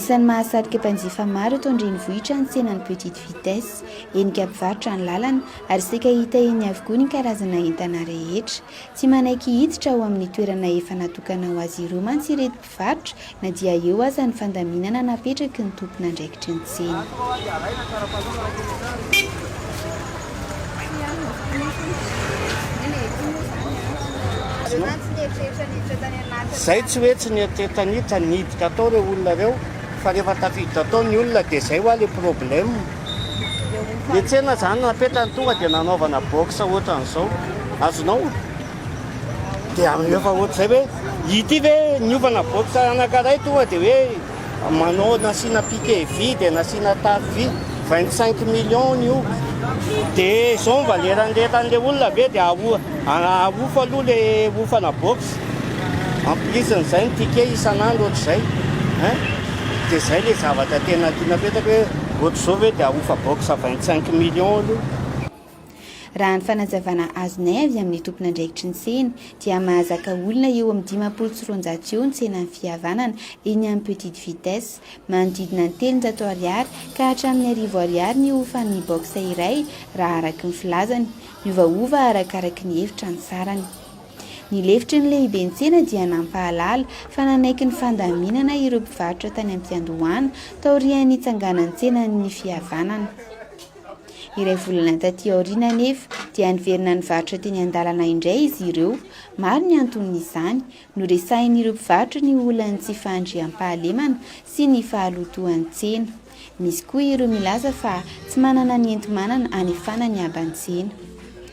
Anisan'ny mahasarika mpanjifa maro eto an-drenivohitra ny tsenan'ny petite vitesse, enika mpivarotra ny lalana ary saika hita eny avokoa ny karazana entana rehetra. Tsy manaiky hiditra ao amin'ny toerana efa natokana ho azy ireo mantsy ireto mpivarotra na dia eo aza ny fandaminana napetraky ny tompon'andraikitry ny tsena. Zay tsy hoe tsy nieritreretanitra niditra atao ireo olona ireo fa rehefa tafiditra atao ny olona dia izay hoa le problème. Ny tsena izany napetrany tonga dia nanaovana box ohatran'izao azonao dia efa ohatr'izay hoe hity ve niovana box anankiray tonga dia hoe manao nasiana piqué vy dia nasiana tafo vy 25 millions io dia izao mivaleran'ilay olona be dia ahofa aloha le ofana box amplisin'izay ny ticket isan'andro ohatr'izay dia izay le zavatra tena tiana petaka hoe ohatr'izao ve dia ahofa box 25 millions aloha. Raha ny fanazavana azonay avy amin'ny tompon'andraikitry ny tsena dia mahazaka olona eo amin'ny 590 eo ny tsenan'ny fihavanana eny amin'ny petite vitesse, manodidina ny 300 ariary ka hatramin'ny 1000 ariary ny ofan'ny box iray raha araka ny filazany, miovaova arakaraka ny hevitra ny sarany. Ny lefitry ny lehibe ny tsena dia nampahalala fa nanaiky ny fandaminana ireo mpivarotra tany amin'ny Fiandohana taorian'ny itsanganan'ny tsenan'ny fihavanana. Iray volana taty aoriana nefa dia niverina ny varotra teny an-dalana indray izy ireo. Maro ny anton'izany, noresahin'ireo mpivarotra ny olany tsy fandriam-pahalemana sy ny fahalotoan'ny tsena. Misy koa ireo milaza fa tsy manana ny enti-manana anefana ny aban-tsena.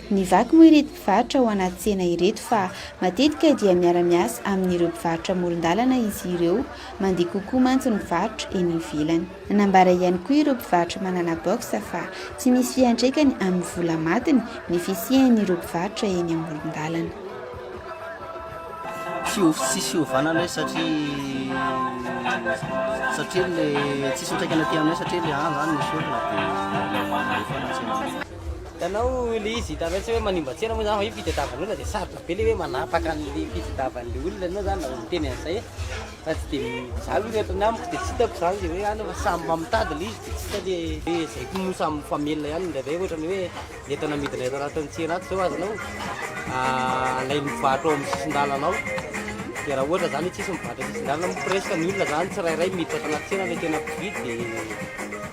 Nivaky moa ireto mpivarotra ao anaty tsena ireto fa matetika dia miara-miasa amin'ireo mpivarotra amoron-dalana izy ireo, mandeha kokoa mantsy ny varotra eny ivelany. Nanambara ihany koa ireo mpivarotra manana box fa tsy misy fiantraikany amin'ny vola matiny ny fisian'ireo mpivarotra eny amoron-dalana. Tsisy hiovanana satria le tsisy mitraikana aty aminay satria le zany misy olona Tanao le izy hitanao tsy hoe manimba-tsena moa zany hoe fitadiavan'olona dia sarotra be le hoe manapaka an'le fitadiavan'le olona anao zany na miteny an'izay fa tsy dia za aloha rehetra ny amiko dia tsy hitako zany dia hoe any fa samy mamitady le izy dia tsy hita le zay koa samy mifamelona ihany ndraindray ohatra ny hoe entana midina eto anatin'ny tsena ato zao azonao alain'ny mivarotra ao amin'ny sisin-dalanao dia raha ohatra zany tsisy mivarotra sisin-dalana presque ny olona zany tsirairay miditra ato anaty tsena le tena mpividy dia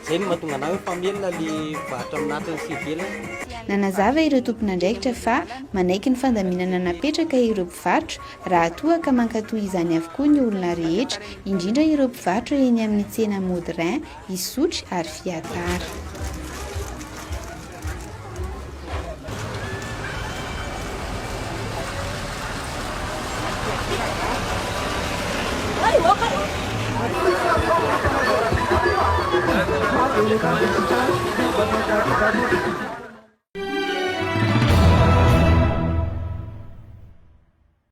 izay no mahatonga anahy hoe famelona le mivarotra aminatiny sy ivelany. Nanazava ireo tompon'andraikitra fa manaiky ny fandaminana napetraka ireo mpivarotra raha toa ka mankatoy izany avokoa ny olona rehetra, indrindra ireo mpivarotra eny amin'ny tsena Modrin, Isotry ary Fiatara. Terima kasih.